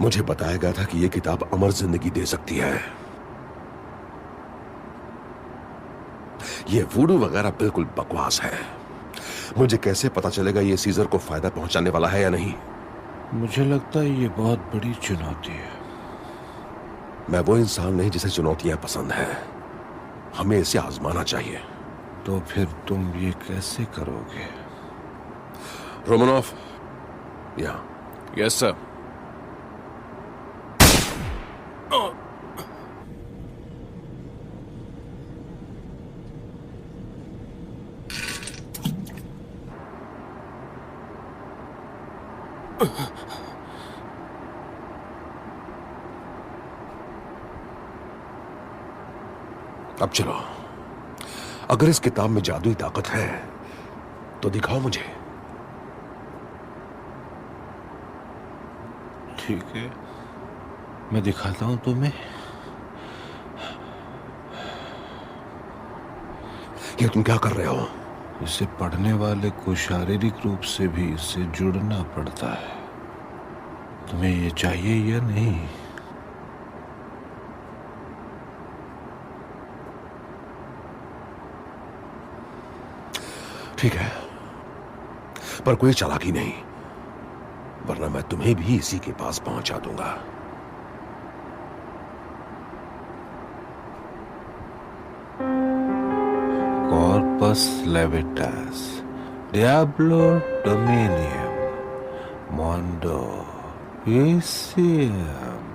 मुझे बताया गया था कि यह किताब अमर जिंदगी दे सकती है। यह वुडू वगैरह बिल्कुल बकवास है। मुझे कैसे पता चलेगा यह सीजर को फायदा पहुंचाने वाला है या नहीं? मुझे लगता है ये बहुत बड़ी चुनौती है। मैं वो इंसान नहीं जिसे चुनौतियां पसंद है। हमें इसे आजमाना चाहिए। तो फिर तुम ये कैसे करोगे? रोमनॉफ, या यस सर। अब चलो, अगर इस किताब में जादुई ताकत है तो दिखाओ मुझे। ठीक है, मैं दिखाता हूं तुम्हें। ये तुम क्या कर रहे हो? इसे पढ़ने वाले को शारीरिक रूप से भी इससे जुड़ना पड़ता है। तुम्हें ये चाहिए या नहीं? ठीक है, पर कोई चालाकी नहीं, वरना मैं तुम्हें भी इसी के पास पहुंचा दूंगा। कॉर्पस लेविटास डियाब्लो डोमिनियम मोंडो विसियम।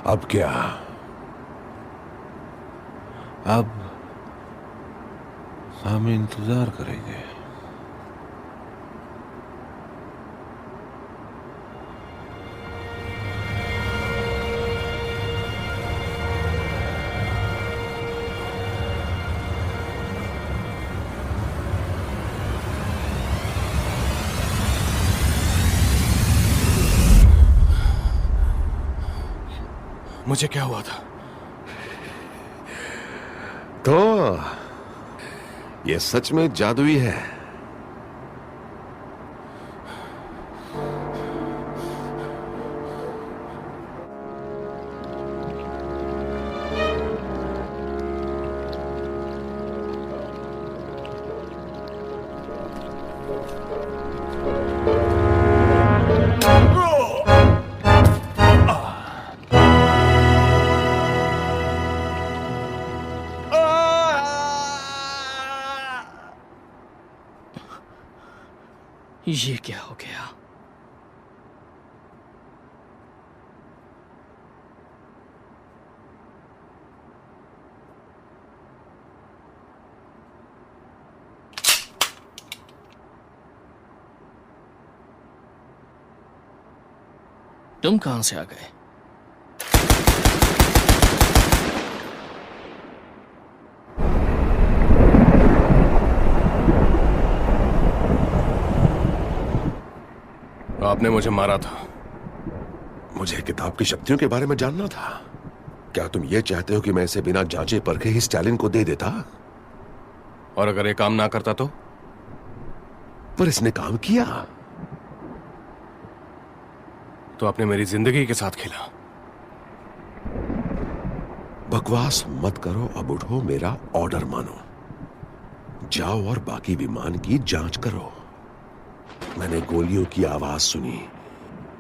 अब क्या? अब हम इंतजार करेंगे। मुझे क्या हुआ था? तो ये सच में जादुई है। ये क्या हो गया? तुम कहां से आ गए? आपने मुझे मारा था। मुझे किताब की शक्तियों के बारे में जानना था। क्या तुम ये चाहते हो कि मैं इसे बिना जांचे परखे ही स्टालिन को दे देता? और अगर ये काम ना करता तो? पर इसने काम किया। तो आपने मेरी जिंदगी के साथ खेला। बकवास मत करो, अब उठो, मेरा ऑर्डर मानो। जाओ और बाकी विमान की जांच करो। मैंने गोलियों की आवाज सुनी,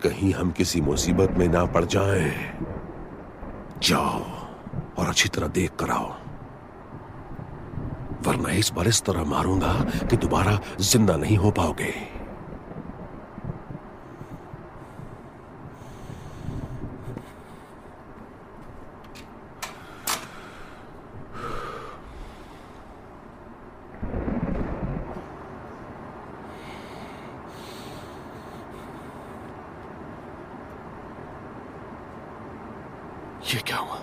कहीं हम किसी मुसीबत में ना पड़ जाएं। जाओ और अच्छी तरह देख कर आओ, वरना इस बार इस तरह मारूंगा कि दोबारा जिंदा नहीं हो पाओगे। ये क्या हुआ?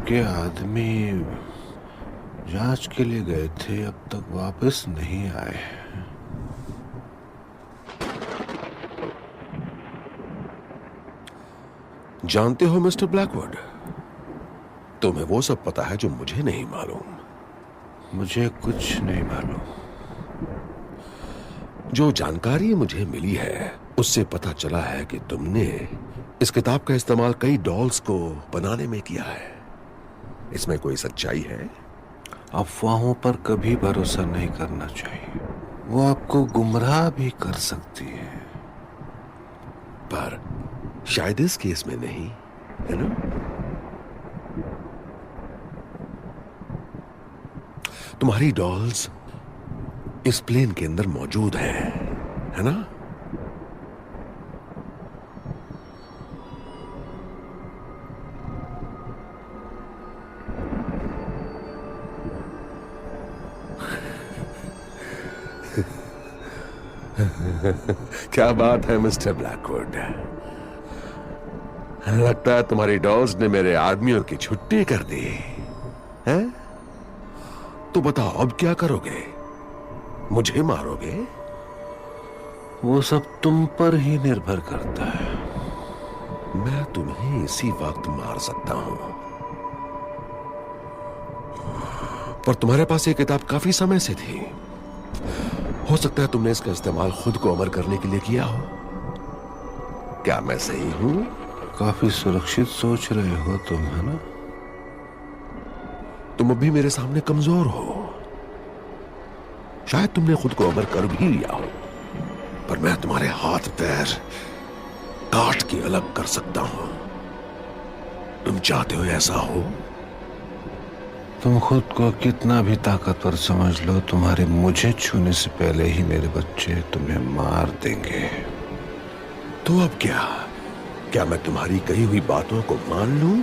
आपके आदमी जांच के लिए गए थे, अब तक वापस नहीं आए। जानते हो मिस्टर ब्लैकवुड, तुम्हें वो सब पता है जो मुझे नहीं मालूम। मुझे कुछ नहीं मालूम। जो जानकारी मुझे मिली है उससे पता चला है कि तुमने इस किताब का इस्तेमाल कई डॉल्स को बनाने में किया है। इसमें कोई सच्चाई है? अफवाहों पर कभी भरोसा नहीं करना चाहिए, वो आपको गुमराह भी कर सकती है। पर शायद इस केस में नहीं, है ना? तुम्हारी डॉल्स इस प्लेन के अंदर मौजूद है ना? क्या बात है मिस्टर ब्लैकवुड, लगता है तुम्हारी डॉल्स ने मेरे आदमियों की छुट्टी कर दी है? तो बताओ अब क्या करोगे? मुझे मारोगे? वो सब तुम पर ही निर्भर करता है। मैं तुम्हें इसी वक्त मार सकता हूं, पर तुम्हारे पास ये किताब काफी समय से थी। हो सकता है तुमने इसका इस्तेमाल खुद को अमर करने के लिए किया हो। क्या मैं सही हूं? काफी सुरक्षित सोच रहे हो तुम, है ना? तुम अभी मेरे सामने कमजोर हो। शायद तुमने खुद को अमर कर भी लिया हो, पर मैं तुम्हारे हाथ पैर काट के अलग कर सकता हूं। तुम चाहते हो ऐसा हो? तुम खुद को कितना भी ताकतवर समझ लो, तुम्हारे मुझे छूने से पहले ही मेरे बच्चे तुम्हें मार देंगे। तो अब क्या मैं तुम्हारी कही हुई बातों को मान लूं?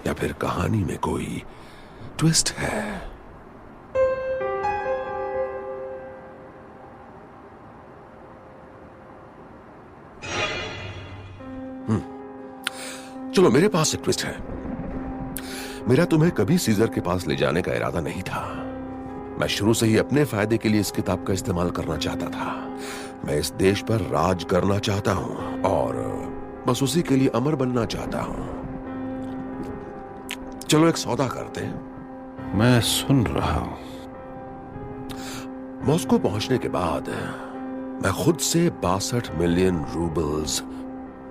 या फिर कहानी में कोई ट्विस्ट है? चलो, मेरे पास एक ट्विस्ट है। मेरा तुम्हें कभी सीजर के पास ले जाने का इरादा नहीं था। मैं शुरू से ही अपने फायदे के लिए इस किताब का इस्तेमाल करना चाहता था। मैं इस देश पर राज करना चाहता हूं और बस उसी के लिए अमर बनना चाहता हूं। चलो एक सौदा करते हैं। मैं सुन रहा हूं। मॉस्को पहुंचने के बाद मैं खुद से 62 मिलियन रूबल्स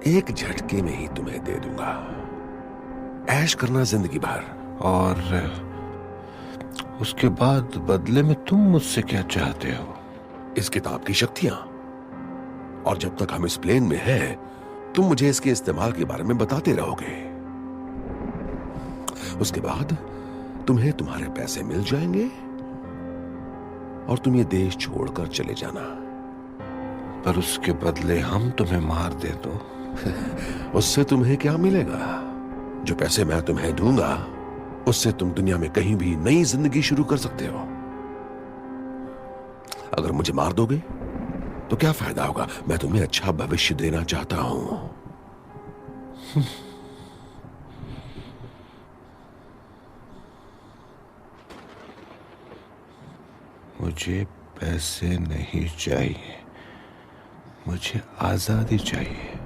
एक झटके में ही तुम्हें दे दूंगा। ऐश करना जिंदगी भर। और उसके बाद बदले में तुम मुझसे क्या चाहते हो? इस किताब की शक्तियां। और जब तक हम इस प्लेन में हैं, तुम मुझे इसके इस्तेमाल के बारे में बताते रहोगे। उसके बाद तुम्हें तुम्हारे पैसे मिल जाएंगे और तुम ये देश छोड़कर चले जाना। पर उसके बदले हम तुम्हें मार दे तो? उससे तुम्हें क्या मिलेगा? जो पैसे मैं तुम्हें दूंगा उससे तुम दुनिया में कहीं भी नई जिंदगी शुरू कर सकते हो। अगर मुझे मार दोगे तो क्या फायदा होगा? मैं तुम्हें अच्छा भविष्य देना चाहता हूं। मुझे पैसे नहीं चाहिए, मुझे आजादी चाहिए।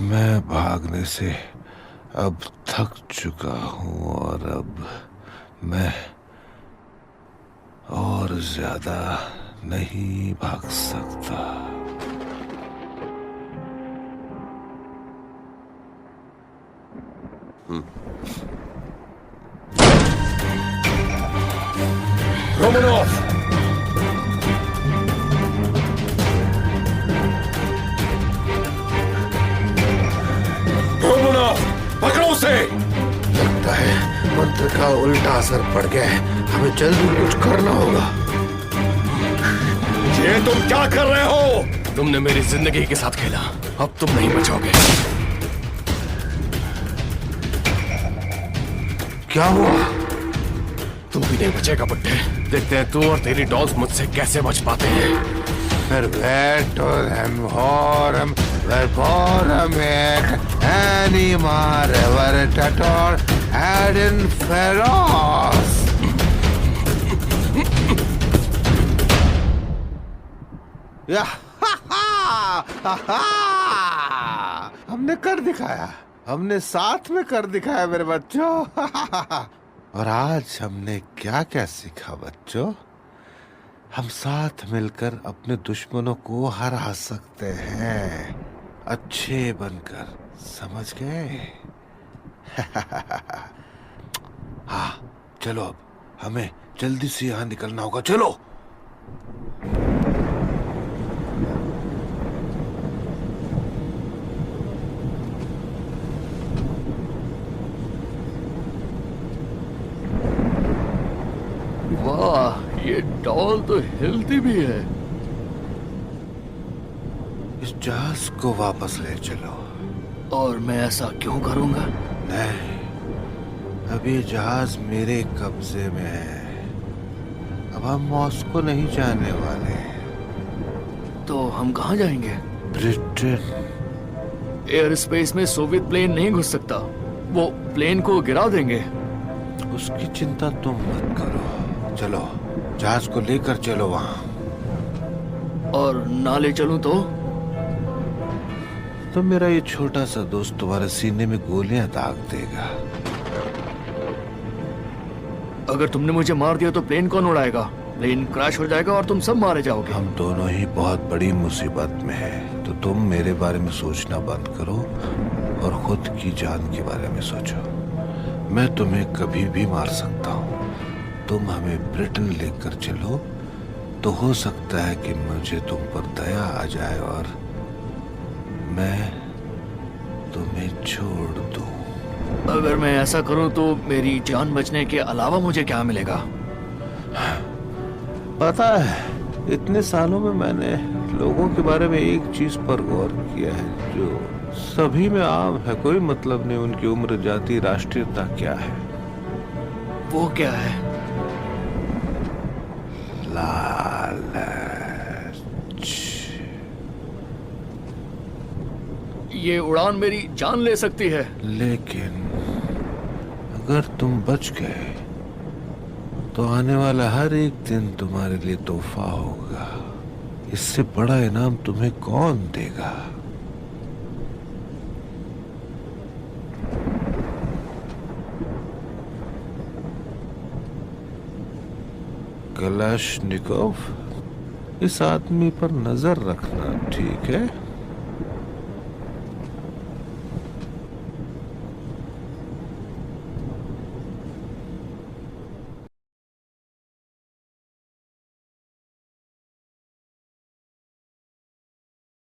मैं भागने से अब थक चुका हूं और अब मैं और ज्यादा नहीं भाग सकता। रोमनोव! रोमनोव, पकड़ो उसे! लगता है मंत्र का उल्टा असर पड़ गया है। हमें जल्दी कुछ करना होगा। ये तुम क्या कर रहे हो? तुमने मेरी जिंदगी के साथ खेला, अब तुम नहीं बचोगे। क्या हुआ? तू भी नहीं बचेगा बुड्ढे। देखते हैं तू और तेरी डॉल्स मुझसे कैसे बच पाते हैं। Perverto dem horum verborgen animal veritator adin feroz. या हमने कर दिखाया, हमने साथ में कर दिखाया मेरे बच्चों। और आज हमने क्या क्या सीखा बच्चों? हम साथ मिलकर अपने दुश्मनों को हरा सकते हैं, अच्छे बनकर, समझ गए? हाँ चलो, अब हमें जल्दी से यहाँ निकलना होगा, चलो। वाह, ये डॉल तो हिलती भी है। इस जहाज को वापस ले चलो। और मैं ऐसा क्यों करूंगा? नहीं, अब ये जहाज मेरे कब्जे में है। अब हम मॉस्को नहीं जाने वाले। तो हम कहाँ जाएंगे? ब्रिटेन। एयर स्पेस में सोवियत प्लेन नहीं घुस सकता, वो प्लेन को गिरा देंगे। उसकी चिंता तुम मत करो, चलो जहाज को लेकर चलो वहां। और ना ले चलूं तो मेरा ये छोटा सा दोस्त तुम्हारे सीने में गोलियां दाग देगा। अगर तुमने मुझे मार दिया तो प्लेन कौन उड़ाएगा? प्लेन क्रैश हो जाएगा और तुम सब मारे जाओगे। हम दोनों ही बहुत बड़ी मुसीबत में हैं, तो तुम मेरे बारे में सोचना बंद करो और खुद की जान के बारे में सोचो। मैं तुम्हें कभी भी मार सकता हूँ। तुम हमें ब्रिटेन लेकर चलो, तो हो सकता है कि मुझे तुम पर दया आ जाए और मैं तुम्हें छोड़ दूं। अगर मैं ऐसा करूं तो मेरी जान बचने के अलावा मुझे क्या मिलेगा? पता है, इतने सालों में मैंने लोगों के बारे में एक चीज पर गौर किया है जो सभी में आम है, कोई मतलब नहीं उनकी उम्र, जाति, राष्ट्रीयता क्या है। वो क्या है? लालच। ये उड़ान मेरी जान ले सकती है। लेकिन अगर तुम बच गए तो आने वाला हर एक दिन तुम्हारे लिए तोहफा होगा। इससे बड़ा इनाम तुम्हें कौन देगा? कलाशनिकोव, इस आदमी पर नजर रखना, ठीक है?